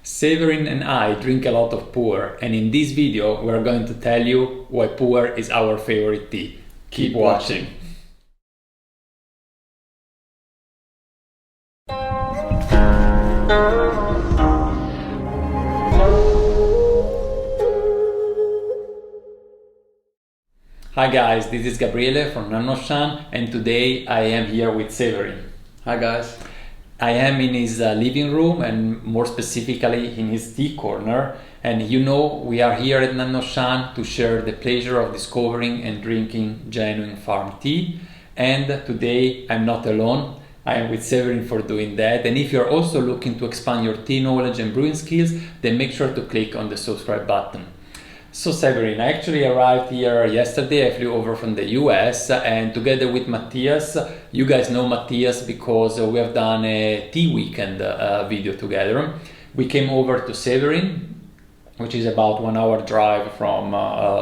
Severin and I drink a lot of puer, and in this video we're going to tell you why puer is our favorite tea. Keep watching. Hi guys, this is Gabriele from nannuoshan, and today I am here with Severin. Hi guys. I am in his living room, and more specifically in his tea corner, and you know we are here at nannuoshan to share the pleasure of discovering and drinking genuine farm tea. And today I'm not alone, I am with Severin for doing that. And if you're also looking to expand your tea knowledge and brewing skills, then make sure to click on the subscribe button. So Severin, I actually arrived here yesterday. I flew over from the US, and together with Matthias, you guys know Matthias because we have done a tea weekend video together. We came over to Severin, which is about 1 hour drive from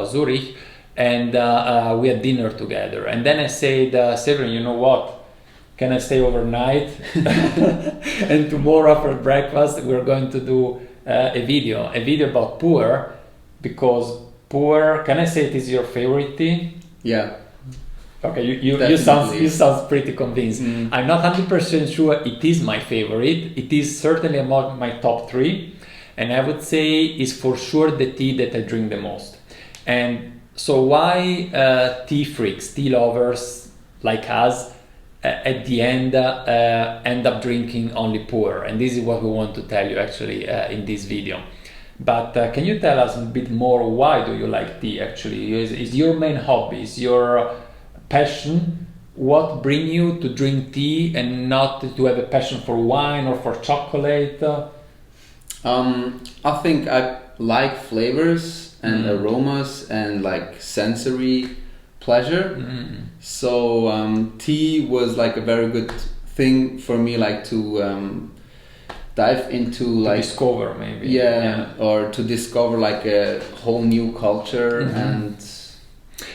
Zurich, and we had dinner together. And then I said, Severin, you know what? Can I stay overnight? And tomorrow after breakfast, we're going to do a video about puer. Because puer, can I say it is your favorite tea? Yeah. Okay, you sound pretty convinced. I'm not 100% sure it is my favorite. It is certainly among my top 3, and I would say it's for sure the tea that I drink the most. And so why tea freaks, tea lovers like us, at the end up drinking only puer? And this is what we want to tell you actually in this video. But can you tell us a bit more, why do you like tea actually? Is your main hobby, is your passion, what bring you to drink tea and not to have a passion for wine or for chocolate? I think I like flavors and aromas and like sensory pleasure. So tea was like a very good thing for me, like to dive into, like discover maybe, or to discover like a whole new culture. And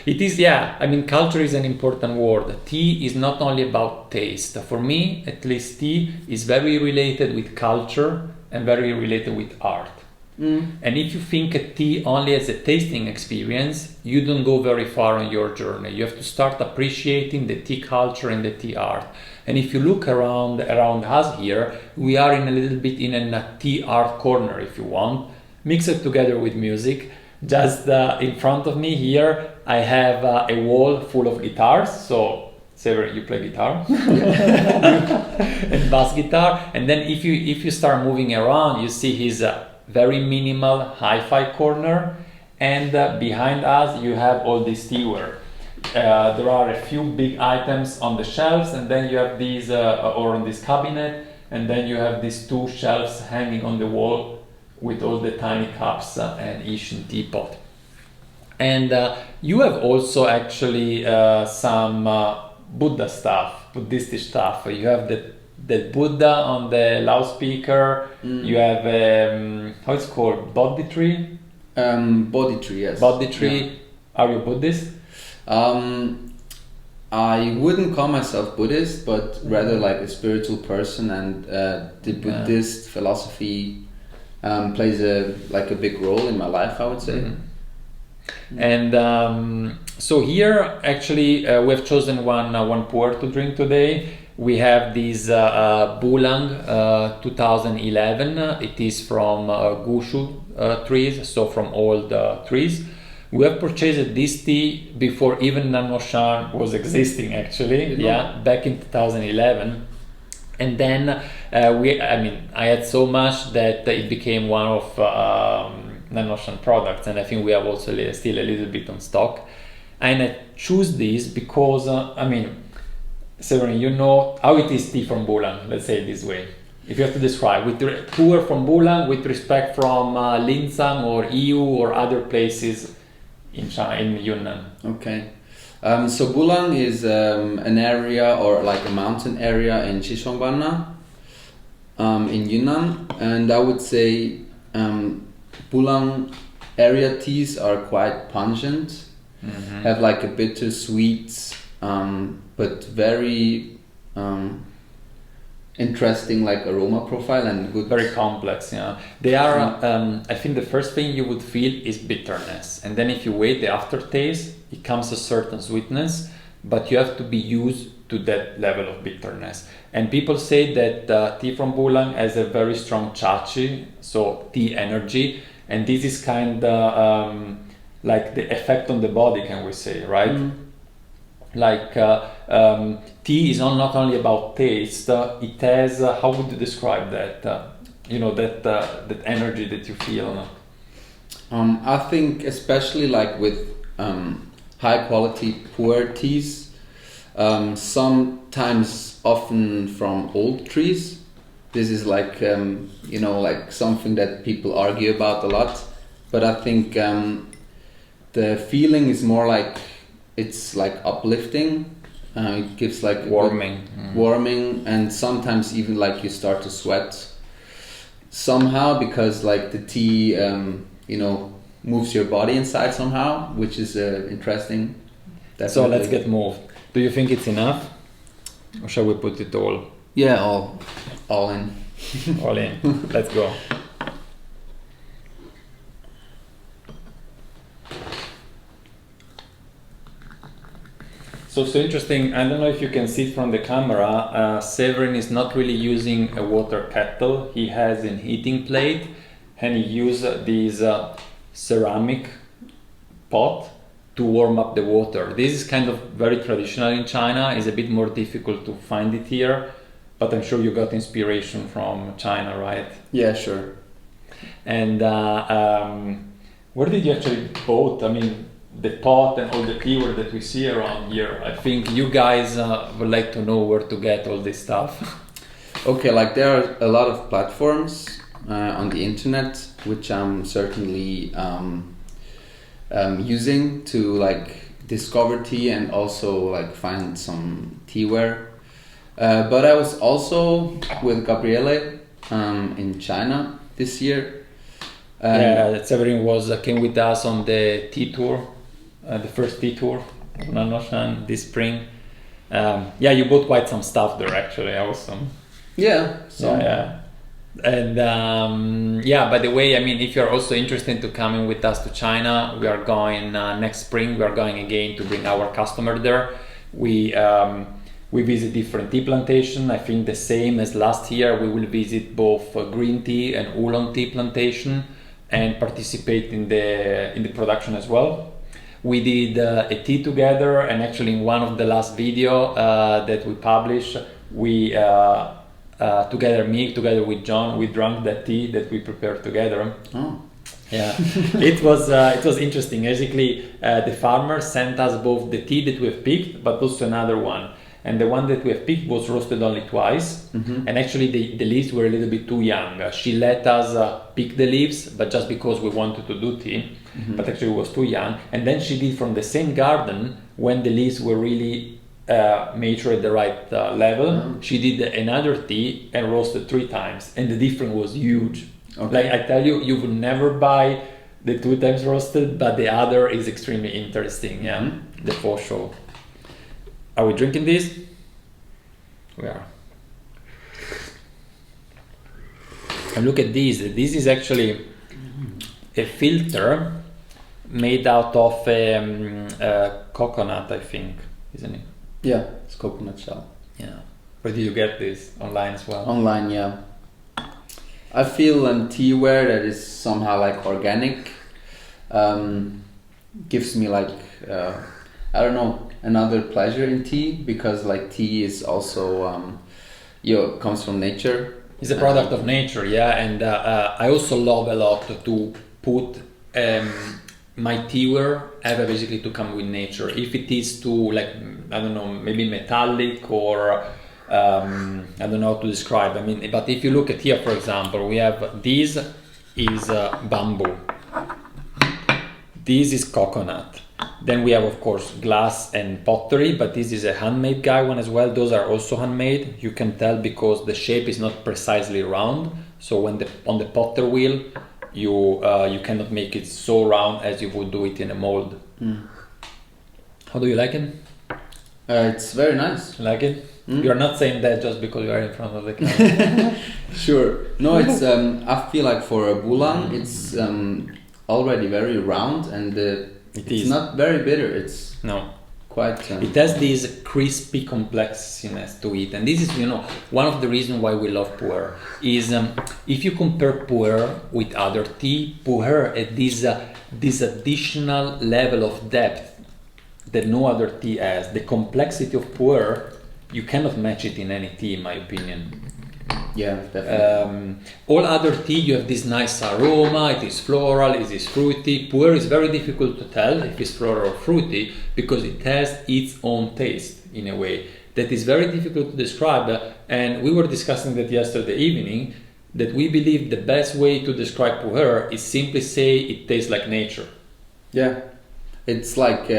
it is, I mean, culture is an important word. Tea is not only about taste. For me, at least, tea is very related with culture and very related with art. And if you think of tea only as a tasting experience, you don't go very far on your journey. You have to start appreciating the tea culture and the tea art. And if you look around us here, we are in a little bit in a tea art corner, if you want, mixed together with music. Just in front of me here, I have a wall full of guitars. So Severin, you play guitar and bass guitar. And then if you start moving around, you see his very minimal hi-fi corner, and behind us you have all this teaware. There are a few big items on the shelves, and then you have these or on this cabinet, and then you have these 2 shelves hanging on the wall with all the tiny cups and Asian teapot. And you have also actually some Buddhistic stuff. You have the Buddha on the loudspeaker. You have how it's called, Bodhi tree? Bodhi tree, yes. Bodhi tree. Yeah. Are you Buddhist? I wouldn't call myself Buddhist, but rather like a spiritual person, and the Buddhist philosophy plays a big role in my life, I would say. And so here actually we have chosen one puer to drink today. We have this Bulang 2011. It is from Gushu trees, so from old trees. We have purchased this tea before even nannuoshan was existing actually, back in 2011. And then I had so much that it became one of nannuoshan products, and I think we have also still a little bit on stock. And I choose this because, Severin, you know how it is tea from Bulang, let's say it this way. If you have to describe, with the puer from Bulang, with respect from Linsang or EU or other places in China, in Yunnan. Okay. So Bulang is an area, or like a mountain area in Xishuangbanna, in Yunnan. And I would say Bulang area teas are quite pungent, have like a bittersweet, but very interesting like aroma profile and good. Very complex, yeah. They are. I think the first thing you would feel is bitterness, and then if you wait, the aftertaste, it comes a certain sweetness, but you have to be used to that level of bitterness. And people say that tea from Bulang has a very strong chachi, so tea energy, and this is kind of like the effect on the body, can we say, right? Like tea is not only about taste, it has, how would you describe that? That energy that you feel? I think especially like with high quality puer teas, sometimes often from old trees. This is like, like something that people argue about a lot, but I think the feeling is more like, it's like uplifting. It gives like warming, and sometimes even like you start to sweat somehow because like the tea, moves your body inside somehow, which is interesting. Definitely. So let's get moved. Do you think it's enough, or shall we put it all? Yeah, all in. All in. Let's go. So interesting. I don't know if you can see it from the camera. Severin is not really using a water kettle. He has an heating plate, and he uses this ceramic pot to warm up the water. This is kind of very traditional in China. It's a bit more difficult to find it here, but I'm sure you got inspiration from China, right? Yeah, sure. And where did you actually bought? I mean, the pot and all the teaware that we see around here. I think you guys would like to know where to get all this stuff. Okay, like there are a lot of platforms on the internet, which I'm certainly using to like discover tea and also like find some teaware. But I was also with Gabriele in China this year. Severin came with us on the tea tour, the first tea tour of nannuoshan this spring. You bought quite some stuff there actually. Awesome. Yeah. And by the way, I mean, if you're also interested to coming with us to China, we are going next spring. We are going again to bring our customer there. We visit different tea plantation. I think the same as last year. We will visit both green tea and oolong tea plantation and participate in the production as well. We did a tea together, and actually in one of the last video that we published, we together with John, we drank that tea that we prepared together. Oh. Yeah, it was interesting. Basically, the farmer sent us both the tea that we have picked, but also another one. And the one that we have picked was roasted only twice. Mm-hmm. And actually the leaves were a little bit too young. She let us pick the leaves, but just because we wanted to do tea, but actually it was too young. And then she did from the same garden when the leaves were really mature at the right level. She did another tea and roasted 3 times, and the difference was huge. Okay. Like I tell you, you would never buy the 2 times roasted, but the other is extremely interesting. Yeah, the for sure. Are we drinking this? We are. And look at this. This is actually a filter made out of coconut, I think, isn't it? Yeah, it's coconut shell. Yeah. Where did you get this? Online as well? Online, yeah. I feel teaware that is somehow like organic gives me like I don't know, another pleasure in tea, because like tea is also comes from nature. It's a product of nature, yeah. And I also love a lot to put my teaware basically to come with nature. If it is too, like, I don't know, maybe metallic or I don't know how to describe. I mean, but if you look at here, for example, we have this is bamboo. This is coconut. Then we have, of course, glass and pottery, but this is a handmade one as well. Those are also handmade. You can tell because the shape is not precisely round. So when on the potter wheel, you cannot make it so round as you would do it in a mold. How do you like it? It's very nice. Like it? You're not saying that just because you are in front of the camera. Sure. No, it's. I feel like for a Bulang, it's already very round, and it's not very bitter. It's quite. It has this crispy complexness to it, and this is, one of the reasons why we love puer. Is if you compare puer with other tea, puer at this additional level of depth that no other tea has. The complexity of puer, you cannot match it in any tea, in my opinion. Yeah, definitely. All other tea, you have this nice aroma, it is floral, it is fruity. Puer is very difficult to tell if it's floral or fruity because it has its own taste in a way that is very difficult to describe. And we were discussing that yesterday evening, that we believe the best way to describe puer is simply say it tastes like nature. Yeah, it's like,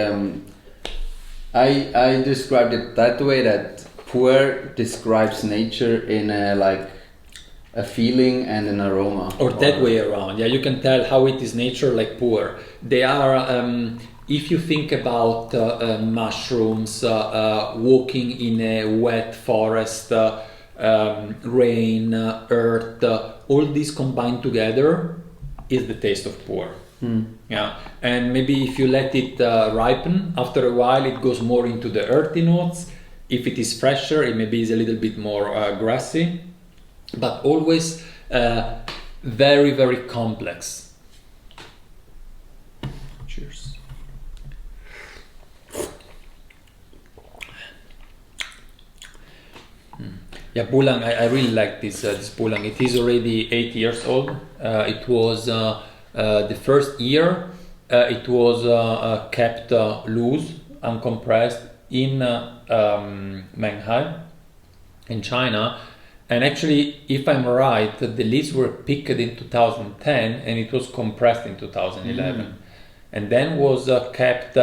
I described it that way, that puer describes nature in a feeling and an aroma. Or that way around. Yeah, you can tell how it is nature like puer. They are, if you think about mushrooms, walking in a wet forest, rain, earth, all these combined together is the taste of puer. Yeah, and maybe if you let it ripen, after a while it goes more into the earthy notes. If it is fresher, it maybe is a little bit more grassy, but always very, very complex. Cheers. Yeah, Bulang, I really like this Bulang. It is already 8 years old. It was the first year, it was kept loose, uncompressed in Menghai, in China. And actually, if I'm right, the leaves were picked in 2010 and it was compressed in 2011. And then was kept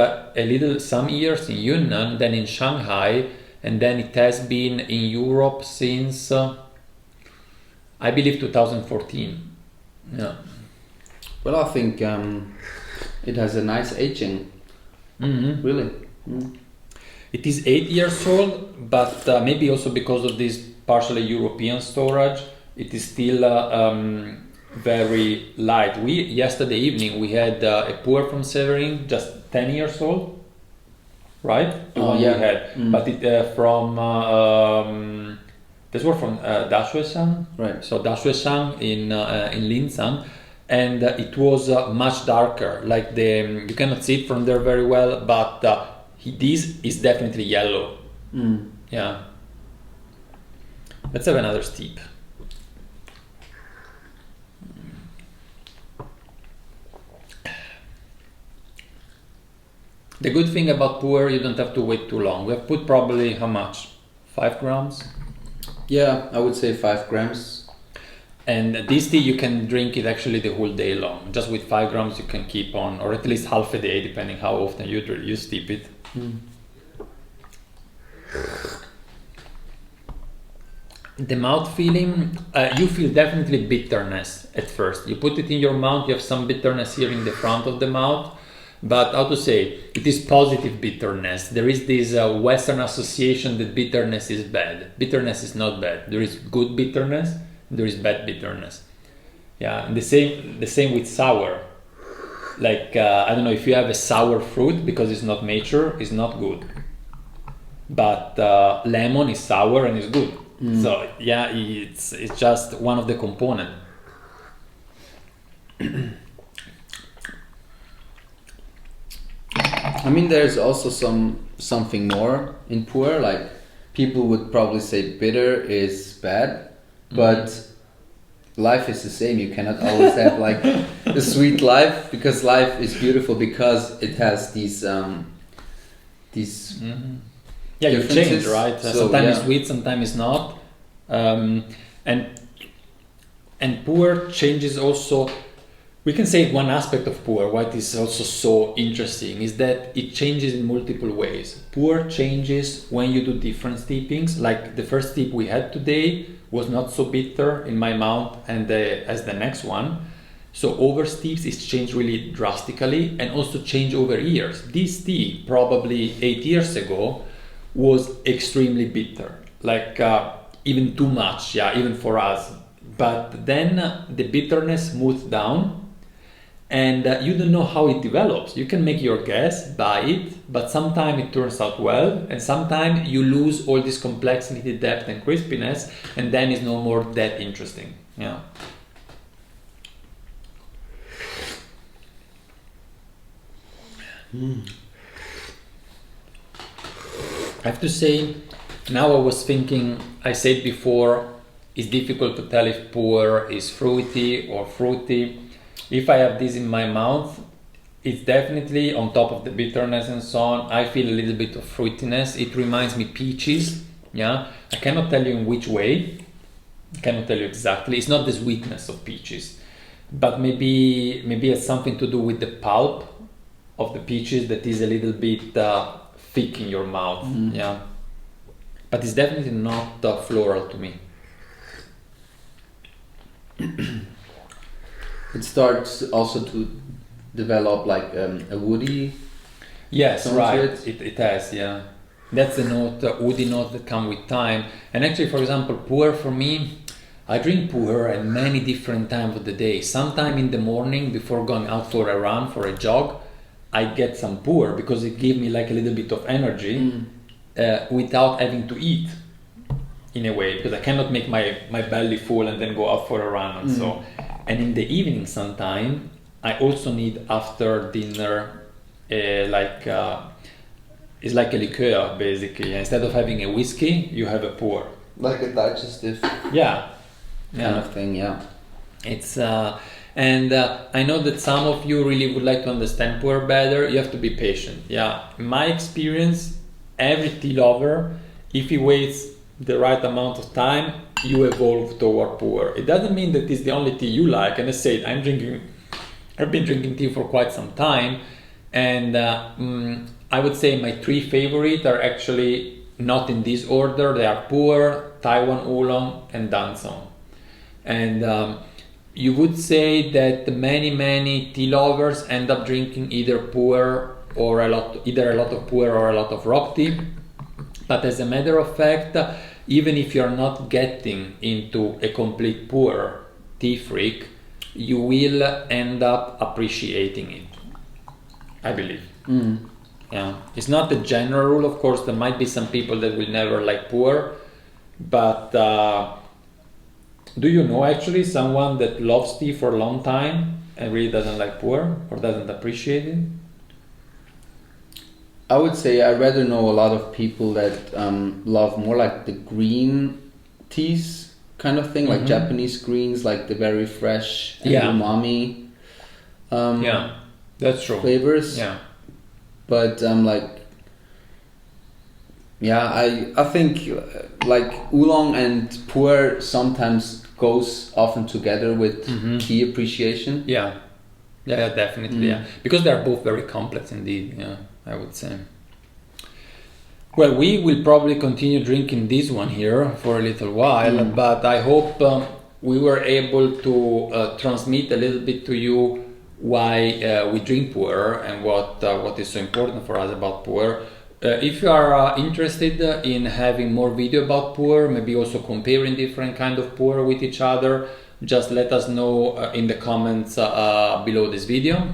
some years in Yunnan, then in Shanghai, and then it has been in Europe since, I believe, 2014. Yeah. Well, I think it has a nice aging. Really. It is 8 years old, but maybe also because of this partially European storage, it is still very light. Yesterday evening we had a puer from Severin, just 10 years old, right? The one we had, but it from this was from Dashueshan, right? So Dashueshan in Linzan, and it was much darker. Like you cannot see it from there very well, but this is definitely yellow. Yeah. Let's have another steep. The good thing about puer, you don't have to wait too long. We have put probably how much? 5 grams? Yeah, I would say 5 grams. And this tea, you can drink it actually the whole day long. Just with 5 grams you can keep on, or at least half a day, depending how often you steep it. The mouth feeling, you feel definitely bitterness at first. You put it in your mouth, you have some bitterness here in the front of the mouth, but how to say, it is positive bitterness. There is this Western association that bitterness is bad. Bitterness is not bad. There is good bitterness, there is bad bitterness. Yeah, and the same with sour. Like, I don't know, if you have a sour fruit, because it's not mature, it's not good. But lemon is sour and is good. So yeah, it's just one of the components. I mean, there's also something more in puer. Like, people would probably say bitter is bad, but life is the same. You cannot always have like a sweet life, because life is beautiful because it has these Yeah, you change, right? So, sometimes it's sweet, sometimes it's not. And puer changes also. We can say one aspect of puer, what is also so interesting, is that it changes in multiple ways. Puer changes when you do different steepings. Like the first steep we had today was not so bitter in my mouth as the next one. So over steeps it's changed really drastically, and also change over years. This tea, probably 8 years ago, was extremely bitter. like even too much, yeah, even for us. But then the bitterness smooths down, and you don't know how it develops. You can make your guess by it, but sometimes it turns out well, and sometimes you lose all this complexity, depth, and crispiness, and then it's no more that interesting. Yeah. I have to say, now I was thinking, I said before, it's difficult to tell if puer is fruity or fruity. If I have this in my mouth, it's definitely on top of the bitterness and so on. I feel a little bit of fruitiness. It reminds me peaches. Yeah, I cannot tell you in which way. I cannot tell you exactly. It's not the sweetness of peaches, but maybe it's something to do with the pulp of the peaches that is a little bit thick in your mouth. Yeah, but it's definitely not floral to me. It starts also to develop like a woody. Yes, sound right. to it. It has, yeah. That's the note, woody note that come with time. And actually, for example, puer for me, I drink puer at many different times of the day. Sometime in the morning before going out for a run, for a jog, I get some puer because it gives me like a little bit of energy without having to eat, in a way, because I cannot make my belly full and then go out for a run and so. And in the evening sometime, I also need after dinner, it's like a liqueur basically. Instead of having a whiskey, you have a puer. Like a digestive Yeah. kind of thing, yeah. It's and I know that some of you really would like to understand puer better. You have to be patient. Yeah, in my experience, every tea lover, if he waits the right amount of time, you evolve toward puer. It doesn't mean that it's the only tea you like. And I said, I've been drinking tea for quite some time, and I would say my three favorite are actually not in this order. They are puer, Taiwan oolong, and dansong. And you would say that many tea lovers end up drinking either puer or either a lot of puer or a lot of rock tea. But as a matter of fact, even if you're not getting into a complete puer tea freak, you will end up appreciating it, I believe. Yeah, it's not the general rule, of course. There might be some people that will never like puer, but do you know actually someone that loves tea for a long time and really doesn't like puer or doesn't appreciate it? I would say I rather know a lot of people that love more like the green teas kind of thing, like Japanese greens, like the very fresh and umami that's true. flavors. Yeah. But I think like oolong and puer sometimes goes often together with tea appreciation. Yeah, definitely. Yeah, because they are both very complex indeed. Yeah, I would say. Well, we will probably continue drinking this one here for a little while, but I hope we were able to transmit a little bit to you why we drink puer and what is so important for us about puer. If you are interested in having more video about puer, maybe also comparing different kind of puer with each other, just let us know in the comments below this video.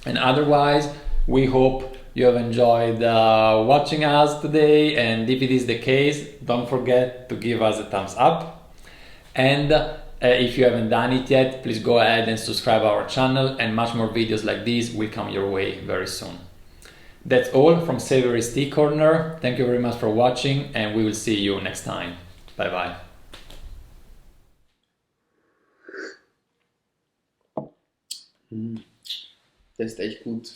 And otherwise, we hope you have enjoyed watching us today, and if it is the case, don't forget to give us a thumbs up. And if you haven't done it yet, please go ahead and subscribe our channel, and much more videos like this will come your way very soon. That's all from Severin's Tea Corner. Thank you very much for watching, and we will see you next time. Bye bye. Das ist echt gut.